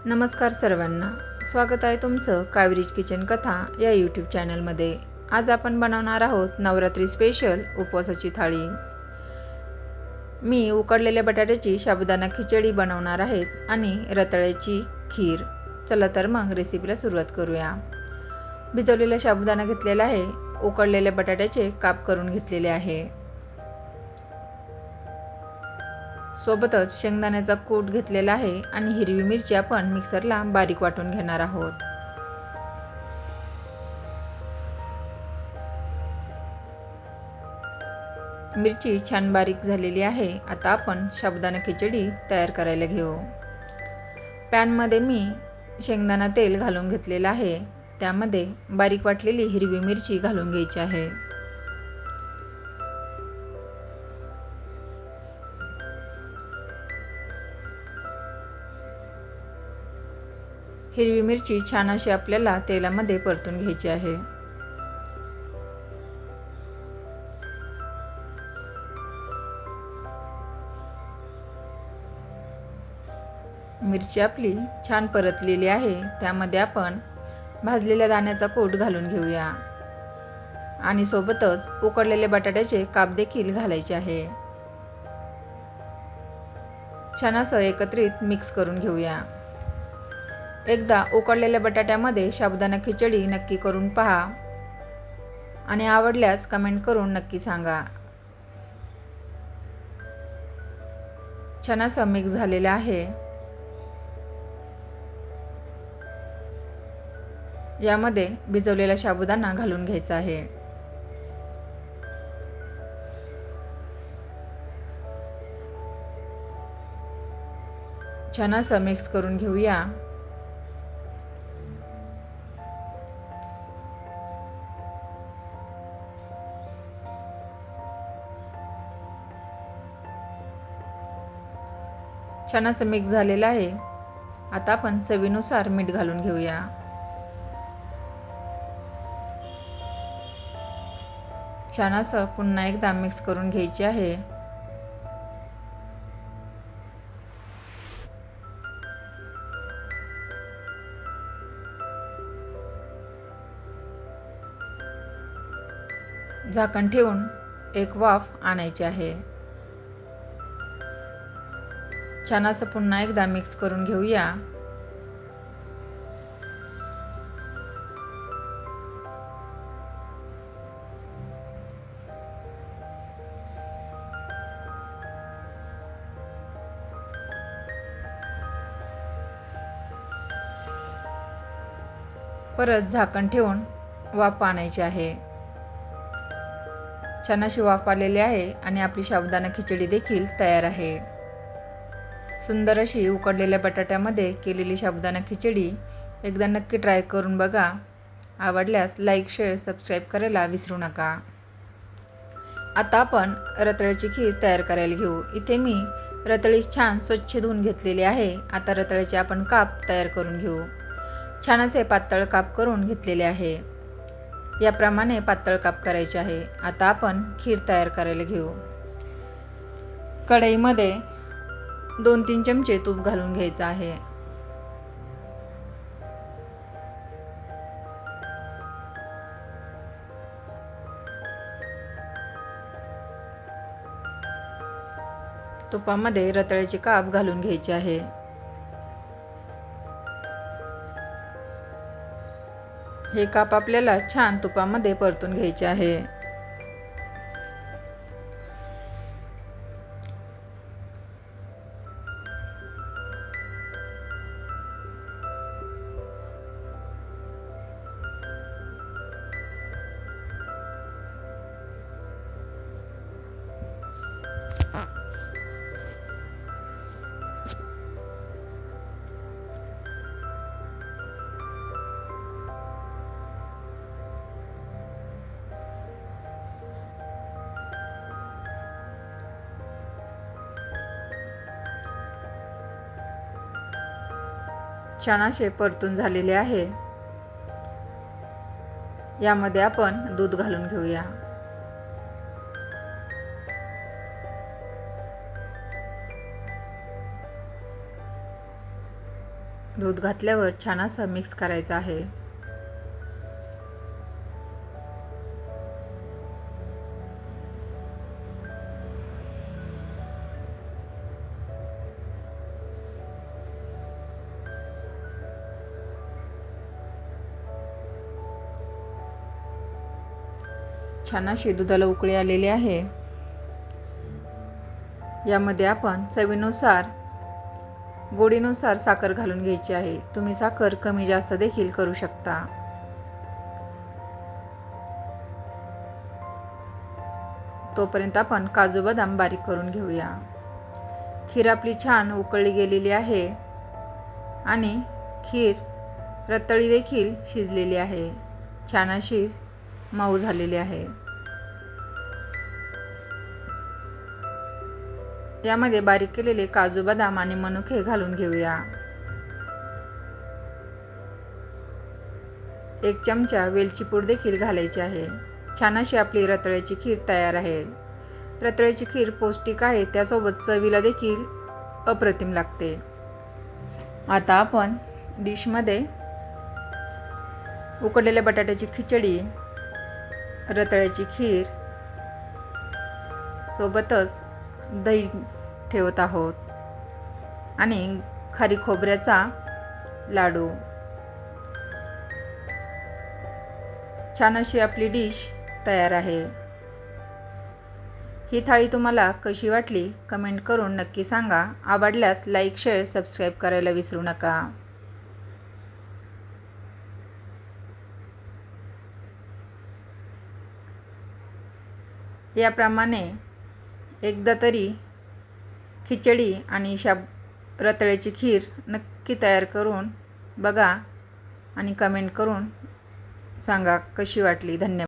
नमस्कार सर्वांना, स्वागत आहे तुमचं कावेरीज किचन कथा या यूट्यूब चॅनलमध्ये। आज आपण बनवणार आहोत नवरात्री स्पेशल उपवासाची थाळी। मी उकडलेल्या बटाट्याची साबुदाणा खिचडी बनवणार आहेत आणि रताळ्याची खीर। चला तर मग रेसिपीला सुरुवात करूया। भिजवलेला साबुदाणा घेतलेला आहे, उकडलेल्या बटाट्याचे काप करून घेतलेले आहे। सोबतच शेंगदाण्याचा कूट घेतलेला आहे आणि हिरवी मिरची आपण मिक्सरला बारीक वाटून घेणार आहोत। मिरची छान बारीक झालेली आहे। आता आपण साबुदाणा खिचडी तयार करायला घेऊ। पॅनमध्ये मी शेंगदाणा तेल घालून घेतलेलं आहे, त्यामध्ये बारीक वाटलेली हिरवी मिरची घालून घ्यायची आहे। हिरवी मिरची छान अशी आपल्याला तेलामध्ये परतून घ्यायची आहे। मिरची आपली छान परतलेली आहे, त्यामध्ये आपण भाजलेल्या दाण्याचा कूट घालून घेऊया आणि सोबतच उकडलेले बटाट्याचे काप देखील घालायचे आहे। छान असं एकत्रित मिक्स करून घेऊया। एकदा उकडलेल्या बटाट्यामध्ये साबुदाणा खिचडी नक्की करून पहा आणि आवडल्यास कमेंट करून नक्की सांगा। छान असं मिक्स झालेलं आहे। यामध्ये भिजवलेला साबुदाणा घालून घ्यायचा आहे। छान असं मिक्स करून घेऊया। छान असं मिक्स झालेलं आहे। आता आपण चवीनुसार मीठ घालून घेऊया। छान असं पुन्हा एकदा मिक्स करून घ्यायचे आहे। झाकण ठेवून एक वाफ आणायची आहे। छान असं पुन्हा एकदा मिक्स करून घेऊया। परत झाकण ठेवून वाफ आणायची आहे। छान अशी वाफ आलेली आहे आणि आपली साबुदाणा खिचडी देखील तयार आहे। सुंदर अशी उकडलेल्या बटाट्यामध्ये केलेली साबुदाणा खिचडी एकदा नक्की ट्राय करून बघा। आवडल्यास लाईक, शेअर, सबस्क्राईब करायला विसरू नका। आता आपण रताळ्याची खीर तयार करायला घेऊ। इथे मी रताळी छान स्वच्छ धुवून घेतलेली आहे। आता रताळ्याचे आपण काप तयार करून घेऊ। छान असे पातळ काप करून घेतलेले आहे। याप्रमाणे पातळ काप करायचे आहे। आता आपण खीर तयार करायला घेऊ। कढईमध्ये 2-3 चमचे तूप घालून घ्यायचं आहे। तुपामध्ये रताळ्याचे काप घालून घ्यायचे आहे। हे काप आपल्याला छान तुपामध्ये परतून घ्यायचे आहे। छान असे परतून झालेले आहे। यामध्ये आपण दूध घालून घेऊया। दूध घातल्यावर छान असं मिक्स करायचं आहे. छान अशी दुधाला उकळी आलेली आहे. यामध्ये आपण चवीनुसार गोडीनुसार साखर घालून घ्यायची आहे. तुम्ही साखर कमी जास्त देखील करू शकता. तोपर्यंत आपण काजू बदाम बारीक करून घेऊया. खीर आपली छान उकळली गेलेली आहे आणि खीर रताळी देखील शिजलेली आहे. छान अशी मऊ झालेली आहे. यामध्ये बारीक केलेले काजू बदाम आणि मनुके घालून घेऊया. 1 चमचा वेलची पूड देखील घालायची आहे. छान अशी आपली रताळ्याची खीर तयार आहे. रताळ्याची खीर पौष्टिक आहे, त्यासोबत चवीला देखील अप्रतिम लागते. आता आपण डिशमध्ये उकडलेल्या बटाट्याची खिचडी, रताळ्याची खीर सोबतच दही ठेवत आहोत आणि खारी खोबऱ्याचा लाडू. छान अशी आपली डिश तयार आहे. ही थाळी तुम्हाला कशी वाटली कमेंट करून नक्की सांगा. आवडल्यास लाईक, शेअर, सबस्क्राईब करायला विसरू नका. याप्रमाणे एकदा तरी खिचडी आणि रताळ्याची खीर नक्की तयार करून बघा आणि कमेंट करून सांगा कशी वाटली. धन्यवाद.